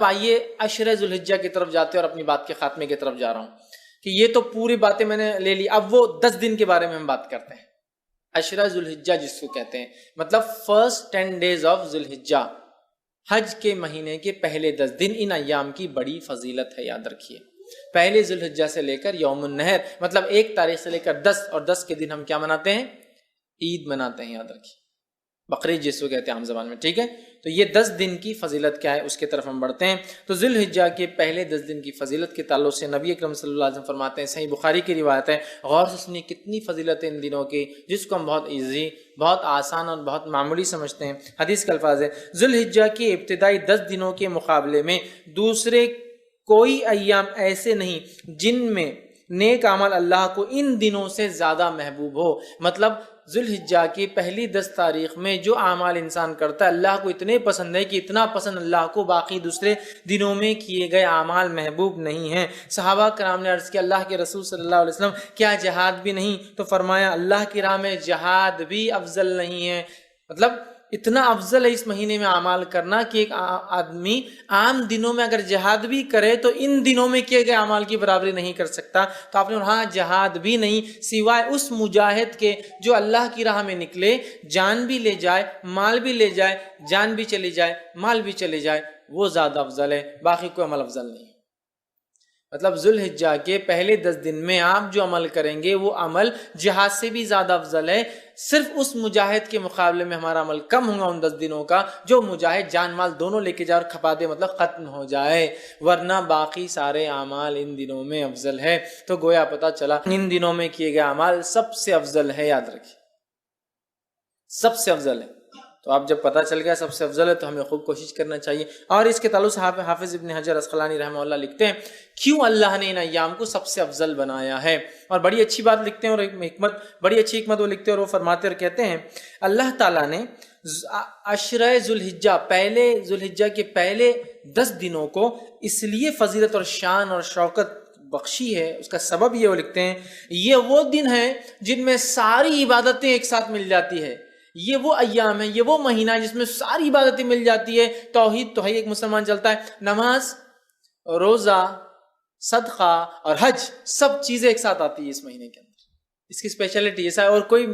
آئیے عشرہ ذوالحجہ کی طرف جاتے ہیں اور اپنی بات کے خاتمے کی طرف جا رہا ہوں کہ یہ تو پوری باتیں میں نے لے لی، اب وہ 10 دن کے بارے میں ہم بات کرتے ہیں۔ عشرہ ذوالحجہ جس کو کہتے ہیں، مطلب فرسٹ 10 days آف ذوالحجہ، حج کے مہینے کے پہلے 10 دن، ان ایام کی بڑی فضیلت ہے، یاد رکھیے۔ پہلے ذوالحجہ سے لے کر یوم النحر، مطلب 1 تاریخ سے لے کر 10، اور 10 کے دن ہم کیا مناتے ہیں؟ عید مناتے ہیں، یاد رکھیے، بقرعید جس کو کہتے ہیں عام زبان میں، ٹھیک ہے؟ تو یہ 10 دن کی فضیلت کیا ہے اس کی طرف ہم بڑھتے ہیں۔ تو ذوالحجہ کے پہلے 10 دن کی فضیلت کے تعلق سے نبی اکرم صلی اللہ علیہ وسلم فرماتے ہیں، صحیح بخاری کی روایت ہے، غور سے سنیے کتنی فضیلت ہے ان دنوں کی، جس کو ہم بہت ایزی، بہت آسان اور بہت معمولی سمجھتے ہیں۔ حدیث کے الفاظ ہے، ذوالحجہ کے ابتدائی 10 دنوں کے مقابلے میں دوسرے کوئی ایام ایسے نہیں جن میں نیک عمل اللہ کو ان دنوں سے زیادہ محبوب ہو۔ مطلب ذوالحجہ کی پہلی 10 تاریخ میں جو اعمال انسان کرتا ہے اللہ کو اتنے پسند ہے کہ اتنا پسند اللہ کو باقی دوسرے دنوں میں کیے گئے اعمال محبوب نہیں ہیں۔ صحابہ کرام نے عرض کیا، اللہ کے رسول صلی اللہ علیہ وسلم کیا جہاد بھی نہیں؟ تو فرمایا اللہ کی راہ میں جہاد بھی افضل نہیں ہے۔ مطلب اتنا افضل ہے اس مہینے میں اعمال کرنا کہ ایک آدمی عام دنوں میں اگر جہاد بھی کرے تو ان دنوں میں کیے گئے اعمال کی برابری نہیں کر سکتا۔ تو آپ نے ہاں جہاد بھی نہیں، سوائے اس مجاہد کے جو اللہ کی راہ میں نکلے، جان بھی لے جائے، مال بھی لے جائے، جان بھی چلی جائے، مال بھی چلے جائے، وہ زیادہ افضل ہے، باقی کوئی عمل افضل نہیں ہے۔ مطلب ذوالحجہ کے پہلے 10 دن میں آپ جو عمل کریں گے وہ عمل جہاد سے بھی زیادہ افضل ہے۔ صرف اس مجاہد کے مقابلے میں ہمارا عمل کم ہوگا ان 10 دنوں کا جو مجاہد جان مال دونوں لے کے جائے اور کھپا دے، مطلب ختم ہو جائے، ورنہ باقی سارے اعمال ان دنوں میں افضل ہے۔ تو گویا پتہ چلا ان دنوں میں کیے گئے اعمال سب سے افضل ہے، یاد رکھیے سب سے افضل ہے۔ تو آپ جب پتہ چل گیا سب سے افضل ہے تو ہمیں خوب کوشش کرنا چاہیے۔ اور اس کے تعلق سے حافظ ابن حجر عسقلانی رحمہ اللہ لکھتے ہیں کیوں اللہ نے ان ایام کو سب سے افضل بنایا ہے، اور بڑی اچھی بات لکھتے ہیں، اور بڑی اچھی حکمت وہ لکھتے ہیں، اور وہ فرماتے اور کہتے ہیں اللہ تعالیٰ نے عشرہ ذوالحجہ، پہلے ذوالحجہ کے پہلے 10 دنوں کو اس لیے فضیلت اور شان اور شوکت بخشی ہے، اس کا سبب یہ وہ لکھتے ہیں یہ وہ دن ہیں جن میں ساری عبادتیں ایک ساتھ مل جاتی ہے، یہ وہ ایام ہے، یہ وہ مہینہ ہے جس میں ساری عبادتیں مل جاتی ہے۔ توحید تو ہے، ایک مسلمان چلتا ہے، نماز، روزہ، صدقہ اور حج، سب چیزیں ایک ساتھ آتی ہے اس مہینے کے اندر۔ اس کی اسپیشلٹی ایسا ہے، اور کوئی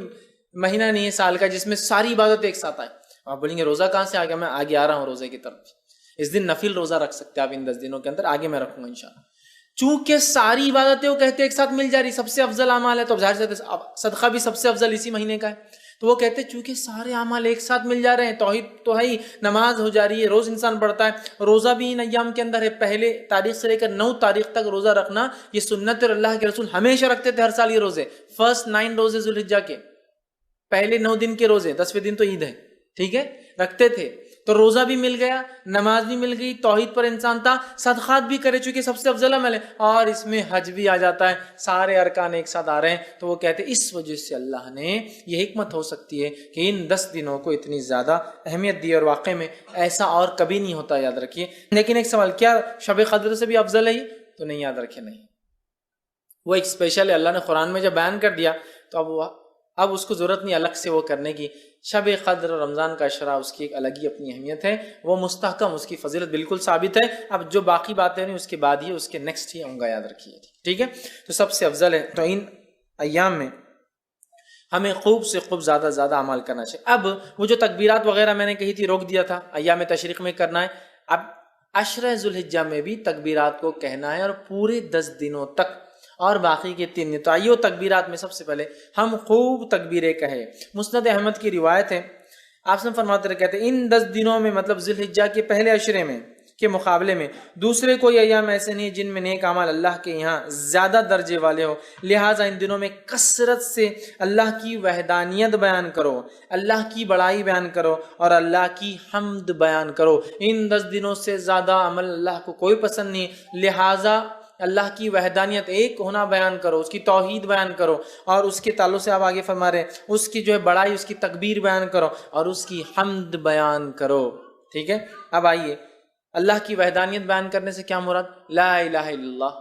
مہینہ نہیں ہے سال کا جس میں ساری عبادتیں ایک ساتھ آئیں۔ آپ بولیں گے روزہ کہاں سے آ گیا؟ میں آگے آ رہا ہوں روزے کی طرف۔ اس دن نفل روزہ رکھ سکتے ہیں آپ ان 10 دنوں کے اندر، آگے میں رکھوں گا انشاءاللہ۔ چونکہ ساری عبادتیں وہ کہتے ایک ساتھ مل جا رہی، سب سے افضل اعمال ہے، تو ظاہر سے صدقہ بھی سب سے افضل اسی مہینے کا ہے۔ تو وہ کہتے ہیں چونکہ سارے اعمال ایک ساتھ مل جا رہے ہیں، توحید تو ہے ہی، نماز ہو جا رہی ہے، روز انسان پڑھتا ہے، روزہ بھی ان ایام کے اندر ہے، پہلے تاریخ سے لے کر 9 تاریخ تک روزہ رکھنا یہ سنت، اور اللہ کے رسول ہمیشہ رکھتے تھے ہر سال یہ روزے، فرسٹ 9 روزے ذوالحجہ کے، پہلے 9 دن کے روزے، 10ویں دن تو عید ہے، ٹھیک ہے، رکھتے تھے۔ تو روزہ بھی مل گیا، نماز بھی مل گئی، توحید پر انسان تھا، صدقات بھی کرے چونکہ سب سے افضل عمل ہے، اور اس میں حج بھی آ جاتا ہے، سارے ارکان ایک ساتھ آ رہے ہیں۔ تو وہ کہتے ہیں اس وجہ سے اللہ نے، یہ حکمت ہو سکتی ہے کہ ان 10 دنوں کو اتنی زیادہ اہمیت دی، اور واقع میں ایسا اور کبھی نہیں ہوتا، یاد رکھیے۔ لیکن ایک سوال، کیا شب قدر سے بھی افضل ہے یہ؟ تو نہیں، یاد رکھے نہیں، وہ ایک اسپیشل ہے، اللہ نے قرآن میں جب بیان کر دیا تو اب اس کو ضرورت نہیں الگ سے وہ کرنے کی۔ شب قدر رمضان کا عشرہ اس کی ایک الگ ہی اپنی اہمیت ہے، وہ مستحکم، اس کی فضیلت بالکل ثابت ہے۔ اب جو باقی باتیں نہیں اس کے بعد ہی، اس کے نیکسٹ ہی آؤں گا، یاد رکھیے، ٹھیک ہے۔ تو سب سے افضل ہے، تو ان ایام میں ہمیں خوب سے خوب زیادہ زیادہ عمل کرنا چاہیے۔ اب وہ جو تکبیرات وغیرہ میں نے کہی تھی روک دیا تھا، ایام تشریق میں کرنا ہے، اب عشرہ ذوالحجہ میں بھی تکبیرات کو کہنا ہے، اور پورے 10 دنوں تک، اور باقی کے 3 دن۔ تو آئیے تکبیرات میں سب سے پہلے ہم خوب تکبیریں کہیں۔ مسند احمد کی روایت ہے، آپ سے فرماتے رہے، کہتے ہیں ان 10 دنوں میں، مطلب ذوالحجہ کے پہلے عشرے میں کے مقابلے میں دوسرے کوئی ایام ایسے نہیں جن میں نیک اعمال اللہ کے یہاں زیادہ درجے والے ہو، لہٰذا ان دنوں میں کثرت سے اللہ کی وحدانیت بیان کرو، اللہ کی بڑائی بیان کرو، اور اللہ کی حمد بیان کرو۔ ان 10 دنوں سے زیادہ عمل اللہ کو کوئی پسند نہیں، لہٰذا اللہ کی وحدانیت، ایک ہونا بیان کرو، اس کی توحید بیان کرو، اور اس کے تعلق سے آپ آگے فرما رہے ہیں اس کی جو ہے بڑائی، اس کی تکبیر بیان کرو، اور اس کی حمد بیان کرو، ٹھیک ہے۔ اب آئیے اللہ کی وحدانیت بیان کرنے سے کیا مراد؟ لا الہ الا اللہ،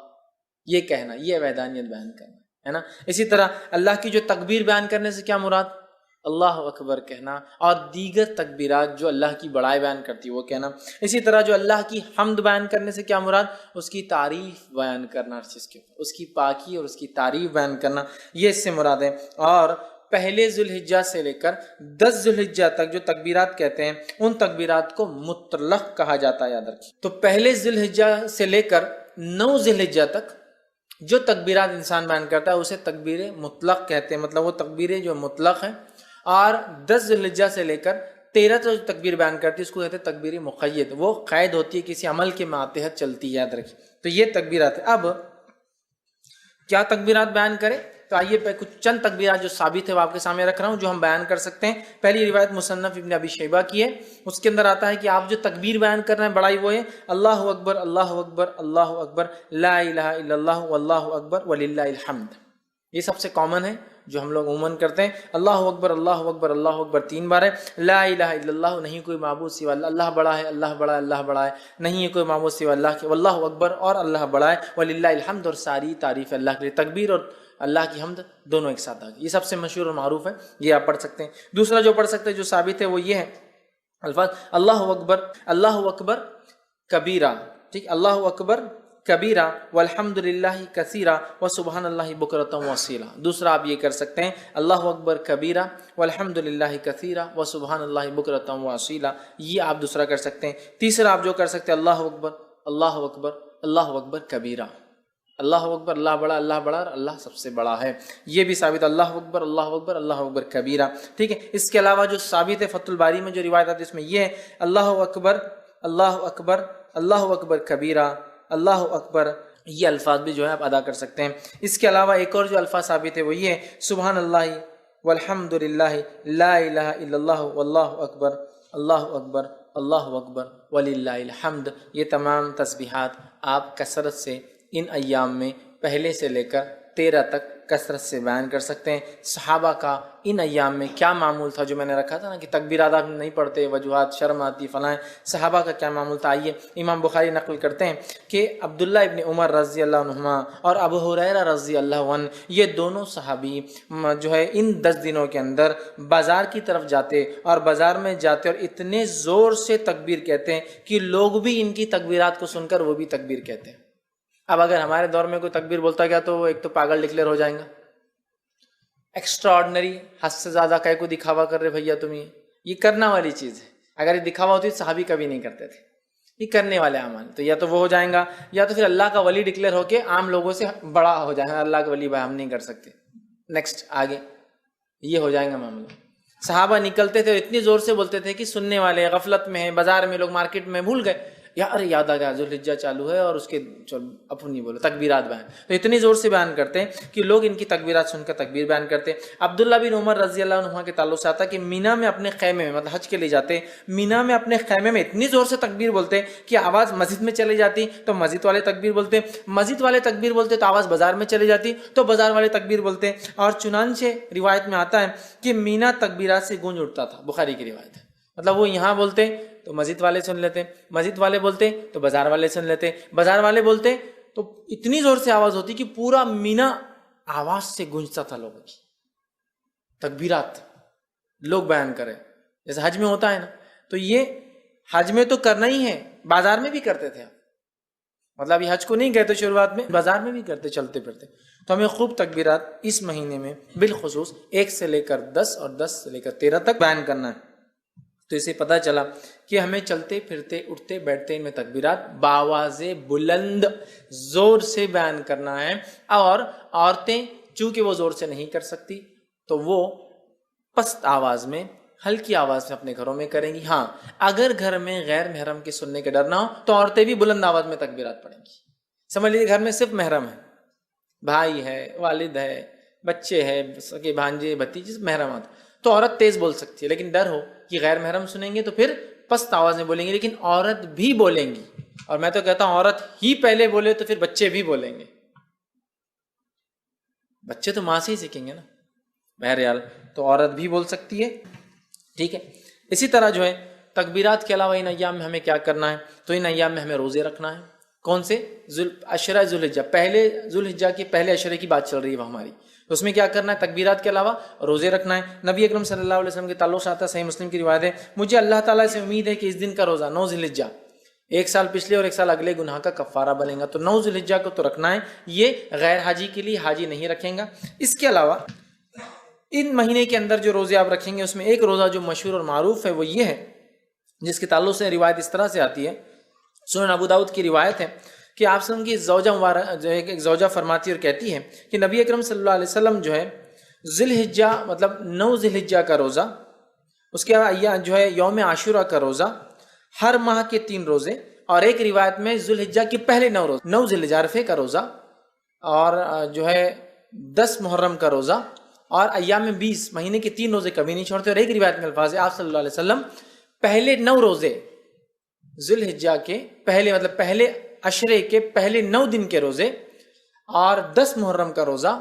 یہ کہنا، یہ وحدانیت بیان کرنا ہے نا۔ اسی طرح اللہ کی جو تکبیر بیان کرنے سے کیا مراد؟ اللہ اکبر کہنا، اور دیگر تکبیرات جو اللہ کی بڑائی بیان کرتی ہے وہ کہنا۔ اسی طرح جو اللہ کی حمد بیان کرنے سے کیا مراد؟ اس کی تعریف بیان کرنا، ہر چیز کے اوپر اس کی پاکی اور اس کی تعریف بیان کرنا، یہ اس سے مراد ہے۔ اور پہلے ذوالحجہ سے لے کر 10 ذوالحجہ تک جو تکبیرات کہتے ہیں ان تکبیرات کو مطلق کہا جاتا ہے، یاد رکھیے۔ تو پہلے ذوالحجہ سے لے کر 9 ذوالحجہ تک جو تکبیرات انسان بیان کرتا ہے اسے تکبیر مطلق کہتے ہیں، مطلب وہ تکبیریں جو مطلق ہیں۔ اور 10 ذوالحجہ سے لے کر 13 تک جو تکبیر بیان کرتی ہے اس کو کہتے ہیں تکبیر مقید، وہ قید ہوتی ہے، کسی عمل کے ماتحت چلتی ہے، یاد رکھیے۔ تو یہ تکبیرات ہے۔ اب کیا تکبیرات بیان کریں؟ تو آئیے کچھ چند تکبیرات جو ثابت ہے وہ آپ کے سامنے رکھ رہا ہوں، جو ہم بیان کر سکتے ہیں۔ پہلی روایت مصنف ابن ابی شیبہ کی ہے، اس کے اندر آتا ہے کہ آپ جو تکبیر بیان کر رہے ہیں بڑائی وہ ہے اللہ اکبر اللہ اکبر اللہ اکبر لا الہ الا اللہ واللہ اکبر وللہ الحمد۔ یہ سب سے کامن ہے جو ہم لوگ عموماً کرتے ہیں۔ اللہ اکبر اللہ اکبر اللہ اکبر 3 بار ہے۔ لا الہ الا اللہ، نہیں کوئی معبود سوا اللہ، اللہ بڑا ہے اللہ بڑا ہے اللہ بڑا ہے، نہیں ہے کوئی معبود سوا اللہ کے، واللہ اکبر اور اللہ بڑا ہے، وللہ الحمد اور ساری تعریف اللہ کے لیے۔ تکبیر اور اللہ کی حمد دونوں ایک ساتھ آ گئی، یہ سب سے مشہور اور معروف ہے، یہ آپ پڑھ سکتے ہیں۔ دوسرا جو پڑھ سکتے ہیں جو ثابت ہے وہ یہ ہے الفاظ اللہ اکبر کبیرہ، ٹھیک، اللہ اکبر کبیرہ والحمد للہ کثیرہ وسبحان اللہ بکرۃ واصیلہ۔ دوسرا آپ یہ کر سکتے ہیں اللہ اکبر کبیرہ والحمد للہ کثیرہ وسبحان اللہ بکرۃ واصیلہ، یہ آپ دوسرا کر سکتے ہیں۔ تیسرا آپ جو کر سکتے ہیں اللہ اکبر اللہ اکبر اللہ اکبر کبیرہ، اللہ اکبر اللہ بڑا اور اللہ سب سے بڑا ہے، یہ بھی ثابت اللہ اکبر اللہ اکبر کبیرہ، ٹھیک ہے۔ اس کے علاوہ جو ثابت ہے فتح الباری میں جو روایت آتی ہے اس میں یہ ہے اللہ اکبر اللہ اکبر کبیرہ اللہ اکبر، یہ الفاظ بھی جو ہے آپ ادا کر سکتے ہیں۔ اس کے علاوہ ایک اور جو الفاظ ثابت ہے وہ یہ ہے سبحان اللہ والحمد للہ لا الہ الا اللہ واللہ اکبر اللہ اکبر وللہ الحمد۔ یہ تمام تسبیحات آپ کثرت سے ان ایام میں پہلے سے لے کر 13 تک کثرت سے بیان کر سکتے ہیں۔ صحابہ کا ان ایام میں کیا معمول تھا، جو میں نے رکھا تھا نا کہ تکبیرات آپ نہیں پڑھتے، وجوہات شرم آتی فلاں، صحابہ کا کیا معمول تھا؟ آئیے امام بخاری نقل کرتے ہیں کہ عبداللہ ابن عمر رضی اللہ عنہما اور ابو ہریرہ رضی اللہ عنہ، یہ دونوں صحابی جو ہے ان 10 دنوں کے اندر بازار کی طرف جاتے اور بازار میں جاتے اور اتنے زور سے تکبیر کہتے ہیں کہ لوگ بھی ان کی تکبیرات کو سن کر وہ بھی تکبیر کہتے ہیں۔ اب اگر ہمارے دور میں کوئی تکبیر بولتا گیا تو وہ ایک تو پاگل ڈکلیئر ہو جائیں گا، ایکسٹرا آرڈنری، حد سے زیادہ کہیں کو دکھاوا کر رہے بھیا تم، یہ کرنا والی چیز ہے۔ اگر یہ دکھاوا ہوتی تو صحابی کبھی نہیں کرتے تھے، یہ کرنے والے اعمال، تو یا تو وہ ہو جائیں گا یا تو پھر اللہ کا ولی ڈکلیئر ہو کے عام لوگوں سے بڑا ہو جائے گا، اللہ کا ولی بھائی ہم نہیں کر سکتے، نیکسٹ آگے یہ ہو جائیں گا معاملہ۔ صحابہ نکلتے تھے اور اتنی زور سے بولتے تھے کہ سننے والے غفلت میں ہیں، بازار میں لوگ مارکیٹ میں بھول گئے، یار یاد آ گیا ذوالحجہ چالو ہے اور اس کے اپنی بولو تکبیرات بیان، تو اتنی زور سے بیان کرتے ہیں کہ لوگ ان کی تکبیرات سن کر تکبیر بیان کرتے ہیں۔ عبداللہ بن عمر رضی اللہ عنہ کے تعلق سے آتا کہ مینا میں اپنے خیمے میں، مطلب حج کے لیے جاتے، مینا میں اپنے خیمے میں اتنی زور سے تکبیر بولتے کہ آواز مسجد میں چلی جاتی تو مسجد والے تکبیر بولتے، مسجد والے تکبیر بولتے تو آواز بازار میں چلی جاتی تو بازار والے تکبیر بولتے، اور چنانچہ روایت میں آتا ہے کہ مینا تکبیرات سے گونج اٹھتا تھا، بخاری کی روایت ہے، مطلب وہ یہاں بولتے تو مسجد والے سن لیتے، مسجد والے بولتے تو بازار والے سن لیتے، بازار والے بولتے تو اتنی زور سے آواز ہوتی کہ پورا مینا آواز سے گونجتا تھا، لوگوں کی تکبیرات لوگ بیان کرے، جیسے حج میں ہوتا ہے نا، تو یہ حج میں تو کرنا ہی ہے، بازار میں بھی کرتے تھے، مطلب یہ حج کو نہیں کہتے شروعات میں، بازار میں بھی کرتے چلتے پھرتے۔ تو ہمیں خوب تکبیرات اس مہینے میں بالخصوص 1 سے لے کر 10 اور 10 سے لے کر 13 تک بیان کرنا ہے۔ تو اسے پتہ چلا کہ ہمیں چلتے پھرتے اٹھتے بیٹھتے ان میں تکبیرات باواز بلند زور سے بیان کرنا ہے، اور عورتیں چونکہ وہ زور سے نہیں کر سکتی تو وہ پست آواز میں ہلکی آواز میں اپنے گھروں میں کریں گی۔ ہاں اگر گھر میں غیر محرم کے سننے کے ڈر نہ ہو تو عورتیں بھی بلند آواز میں تکبیرات پڑھیں گی۔ سمجھ لیجیے گھر میں صرف محرم ہے، بھائی ہے، والد ہے، بچے ہے، سگے بھانجے بھتیجے، محرمات، تو عورت تیز بول سکتی ہے، لیکن ڈر ہو کہ غیر محرم سنیں گے تو پھر پست آواز میں بولیں گے، لیکن عورت بھی بولیں گی، اور میں تو کہتا ہوں عورت ہی پہلے بولے تو پھر بچے بھی بولیں گے، بچے تو ماں سے ہی سیکھیں گے نا، بہرحال تو عورت بھی بول سکتی ہے، ٹھیک ہے۔ اسی طرح جو ہے تکبیرات کے علاوہ ان ایام میں ہمیں کیا کرنا ہے، تو ان ایام میں ہمیں روزے رکھنا ہے۔ کون سے؟ عشرہ ذوالحجہ، پہلے ذوالحجہ کے پہلے عشرے کی بات چل رہی ہے وہ ہماری، اس میں کیا کرنا ہے؟ تکبیرات کے علاوہ روزے رکھنا ہے۔ نبی اکرم صلی اللہ علیہ وسلم کے تعلق سے آتا ہے، صحیح مسلم کی روایت ہے، مجھے اللہ تعالیٰ سے امید ہے کہ اس دن کا روزہ 9 ذی الحجہ، ایک سال پچھلے اور ایک سال اگلے گناہ کا کفارہ بنے گا، تو 9 ذی الحجہ کو تو رکھنا ہے، یہ غیر حاجی کے لیے، حاجی نہیں رکھیں گا۔ اس کے علاوہ ان مہینے کے اندر جو روزے آپ رکھیں گے اس میں ایک روزہ جو مشہور اور معروف ہے وہ یہ ہے، جس کے تعلق سے روایت اس طرح سے آتی ہے، سنن ابو داؤد کی روایت ہے کہ آپ صلی اللہ علیہ وسلم کی زوجہ مبارک جو ہے ایک زوجہ فرماتی اور کہتی ہے کہ نبی اکرم صلی اللہ علیہ وسلم جو ہے ذی الحجہ مطلب 9 ذی الحجہ کا روزہ، اس کے بعد جو ہے یوم عاشورہ کا روزہ، ہر ماہ کے 3 روزے، اور ایک روایت میں ذی الحجہ کے پہلے 9 روزے، 9 ذی الحجہ عرفے کا روزہ، اور جو ہے 10 محرم کا روزہ، اور ایام 20 مہینے کے 3 روزے کبھی نہیں چھوڑتے۔ اور ایک روایت میں الفاظ ہے آپ صلی اللہ علیہ وسلم پہلے 9 روزے ذی الحجہ کے پہلے مطلب پہلے عشرے کے پہلے 9 دن کے روزے، اور 10 محرم کا روزہ،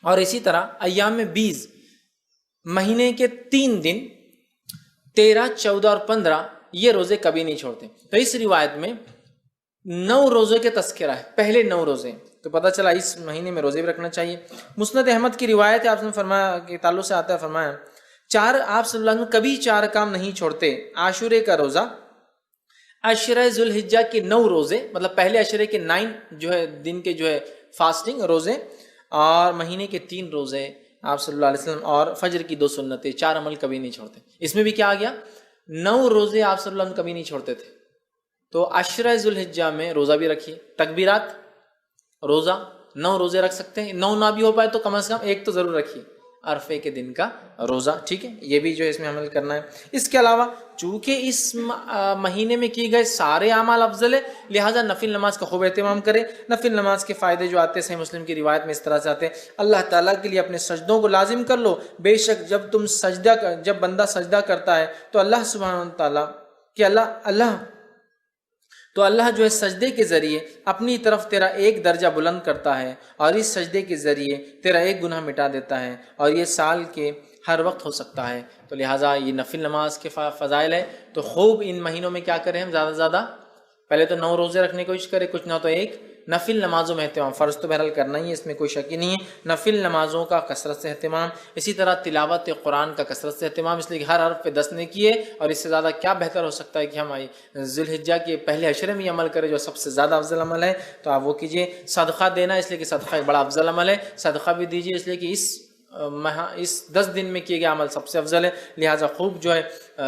اور اسی طرح ایام 20 مہینے کے 3 دن 13، 14 اور 15 یہ روزے کبھی نہیں چھوڑتے۔ تو اس روایت میں 9 روزے کے تذکرہ ہے، پہلے 9 روزے، تو پتہ چلا اس مہینے میں روزے بھی رکھنا چاہیے۔ مسند احمد کی روایت ہے، آپ نے فرمایا کہ تعلق سے آتا ہے، فرمایا آپ صلی اللہ علیہ وسلم کبھی 4 کام نہیں چھوڑتے، عاشورے کا روزہ، عشرہ ذی الحجہ کے 9 روزے مطلب پہلے عشرے کے 9 جو ہے دن کے جو ہے فاسٹنگ روزے، اور مہینے کے 3 روزے آپ صلی اللہ علیہ وسلم، اور فجر کی 2 سنتیں، 4 عمل کبھی نہیں چھوڑتے۔ اس میں بھی کیا آ گیا؟ 9 روزے آپ صلی اللہ علیہ وسلم کبھی نہیں چھوڑتے تھے، تو عشرہ ذی الحجہ میں روزہ بھی رکھیے، تکبیرات، روزہ 9 روزے رکھ سکتے ہیں، 9 نہ بھی ہو پائے تو کم از کم ایک تو ضرور رکھیے، عرفے کے دن کا روزہ، ٹھیک ہے، یہ بھی جو ہے اس میں عمل کرنا ہے۔ اس کے علاوہ چونکہ اس مہینے میں کیے گئے سارے اعمال افضل ہے، لہٰذا نفل نماز کا خوب اہتمام کرے۔ نفل نماز کے فائدے جو آتے ہیں صحیح مسلم کی روایت میں اس طرح سے آتے ہیں، اللہ تعالیٰ کے لیے اپنے سجدوں کو لازم کر لو، بے شک جب بندہ سجدہ کرتا ہے تو اللہ سبحانہ تعالیٰ کہ اللہ جو ہے سجدے کے ذریعے اپنی طرف تیرا ایک درجہ بلند کرتا ہے، اور اس سجدے کے ذریعے تیرا ایک گناہ مٹا دیتا ہے، اور یہ سال کے ہر وقت ہو سکتا ہے۔ تو لہٰذا یہ نفل نماز کے فضائل ہے، تو خوب ان مہینوں میں کیا کریں ہم زیادہ سے زیادہ، پہلے تو 9 روزے رکھنے کی کوشش کریں، کچھ نہ تو ایک نفل نمازوں میں اہتمام، فرض تو بہرحال کرنا ہی ہے، اس میں کوئی شک ہی نہیں ہے، نفل نمازوں کا کثرت سے اہتمام، اسی طرح تلاوت قرآن کا کثرت سے اہتمام، اس لیے کہ ہر حرف پہ 10 نے کیے، اور اس سے زیادہ کیا بہتر ہو سکتا ہے کہ ہم ذی الحجہ کے پہلے عشرے میں عمل کریں جو سب سے زیادہ افضل عمل ہے، تو آپ وہ کیجئے۔ صدقہ دینا، اس لیے کہ صدقہ ایک بڑا افضل عمل ہے، صدقہ بھی دیجیے، اس لیے کہ اس 10 دن میں کیے گئے عمل سب سے افضل ہے، لہٰذا خوب جو ہے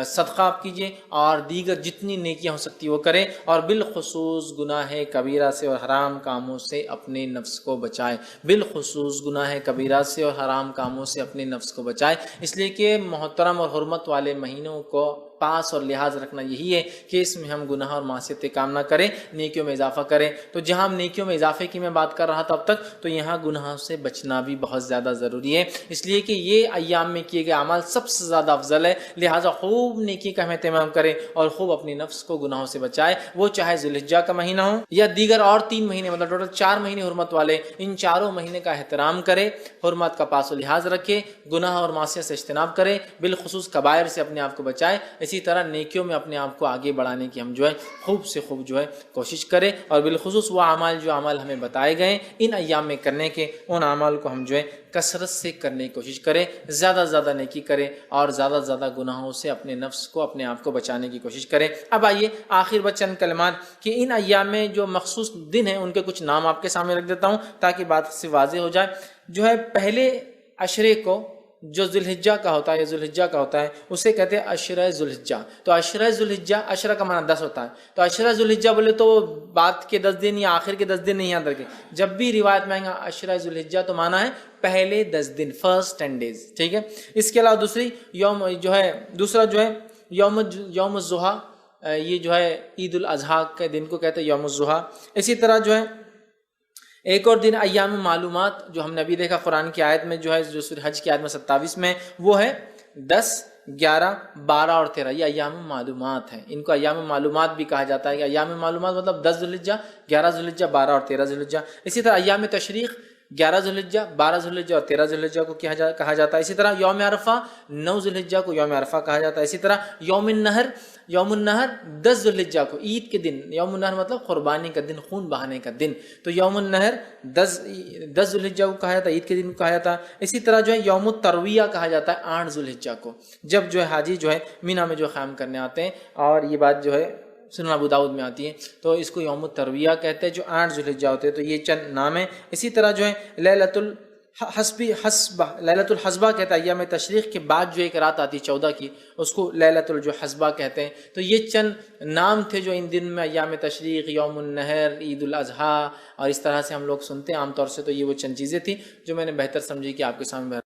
صدقہ آپ کیجئے، اور دیگر جتنی نیکیاں ہو سکتی وہ کریں، اور بالخصوص گناہ کبیرہ سے اور حرام کاموں سے اپنے نفس کو بچائے، بالخصوص گناہ کبیرہ سے اور حرام کاموں سے اپنے نفس کو بچائے، اس لیے کہ محترم اور حرمت والے مہینوں کو پاس اور لحاظ رکھنا یہی ہے کہ اس میں ہم گناہ اور معصیتیں کام نہ کریں، نیکیوں میں اضافہ کریں۔ تو جہاں ہم نیکیوں میں اضافے کی میں بات کر رہا تھا اب تک، تو یہاں گناہوں سے بچنا بھی بہت زیادہ ضروری ہے، اس لیے کہ یہ ایام میں کیے گئے اعمال سب سے زیادہ افضل ہے، لہٰذا خوب نیکی کا ہم اہتمام کریں، اور خوب اپنی نفس کو گناہوں سے بچائے، وہ چاہے ذی الحجہ کا مہینہ ہو یا دیگر اور 3 مہینے، مطلب ٹوٹل 4 مہینے حرمت والے، ان چاروں مہینے کا احترام کرے، حرمت کا پاس و لحاظ رکھے، گناہ اور معصیت سے اجتناب کرے، بالخصوص کبائر سے اپنے آپ کو بچائے، اسی طرح نیکیوں میں اپنے آپ کو آگے بڑھانے کی ہم جو ہے خوب سے خوب جو ہے کوشش کریں، اور بالخصوص وہ اعمال جو اعمال ہمیں بتائے گئے ان ایام میں کرنے کے، ان اعمال کو ہم جو ہے کثرت سے کرنے کی کوشش کریں، زیادہ سے زیادہ نیکی کریں، اور زیادہ سے زیادہ گناہوں سے اپنے نفس کو اپنے آپ کو بچانے کی کوشش کریں۔ اب آئیے آخر بچ چند کلمات کہ ان ایام میں جو مخصوص دن ہیں ان کے کچھ نام آپ کے سامنے رکھ دیتا ہوں تاکہ بات سے واضح ہو جائے۔ جو ہے پہلے عشرے کو جو ذی الحجہ کا ہوتا ہے یا ذی الحجہ کا ہوتا ہے اسے کہتے ہیں عشرہ ذی الحجہ۔ تو عشرہ ذی الحجہ، عشرہ کا معنی 10 ہوتا ہے، تو عشرہ ذی الحجہ بولے تو بعد کے 10 دن یا آخر کے 10 دن نہیں یاد رکھے، جب بھی روایت میں آئیں گا عشرہ ذی الحجہ تو معنی ہے پہلے 10 دن، فرسٹ 10 days، ٹھیک ہے۔ اس کے علاوہ دوسرا جو ہے یوم الضحیٰ، یہ جو ہے عید الاضحیٰ کے دن کو کہتے ہیں یوم الضحیٰ۔ اسی طرح جو ہے ایک اور دن ایام معلومات، جو ہم نے ابھی دیکھا قرآن کی آیت میں جو ہے جو سورہ حج کی آیت میں 27 میں، وہ ہے 10، 11، 12 اور 13، یہ ایام معلومات ہیں، ان کو ایام معلومات بھی کہا جاتا ہے کہ ایام معلومات مطلب 10 ذی الحجہ، 11 ذی الحجہ، 12 اور 13 ذی الحجہ۔ اسی طرح ایام تشریق 11 ذوالحجہ، 12 ذوالحجہ اور 13 ذوالحجہ کو کہا جاتا ہے. اسی طرح یوم عرفہ 9 ذوالحجہ کو یوم عرفہ کہا جاتا ہے. اسی طرح یوم النہر 10 ذوالحجہ کو، عید کے دن. یوم النہر مطلب قربانی کا دن، خون بہانے کا دن. تو یوم النہر 10 ذوالحجہ کو کہا جاتا ہے، عید کے دن کو کہا جاتا ہے. اسی طرح جو ہے یوم الترویہ کہا جاتا ہے 8 ذوالحجہ کو، جب جو ہے حاجی جو ہے مینا میں جو قیام کرنے آتے ہیں. اور یہ بات جو ہے سنن ابو داؤد میں آتی ہے، تو اس کو یوم الترویہ کہتے ہیں، جو 8 ذوالحجہ ہوتے ہیں. تو یہ چند نام ہیں. اسی طرح جو ہے لیلۃ الحسبہ کہتا ہے، ایام تشریق کے بعد جو ایک رات آتی ہے 14 کی، اس کو لیلۃ الحسبہ کہتے ہیں. تو یہ چند نام تھے جو ان دن میں ایام تشریق، یوم النہر، عید الاضحیٰ اور اس طرح سے ہم لوگ سنتے ہیں عام طور سے. تو یہ وہ چند چیزیں تھیں جو میں نے بہتر سمجھی کہ آپ کے سامنے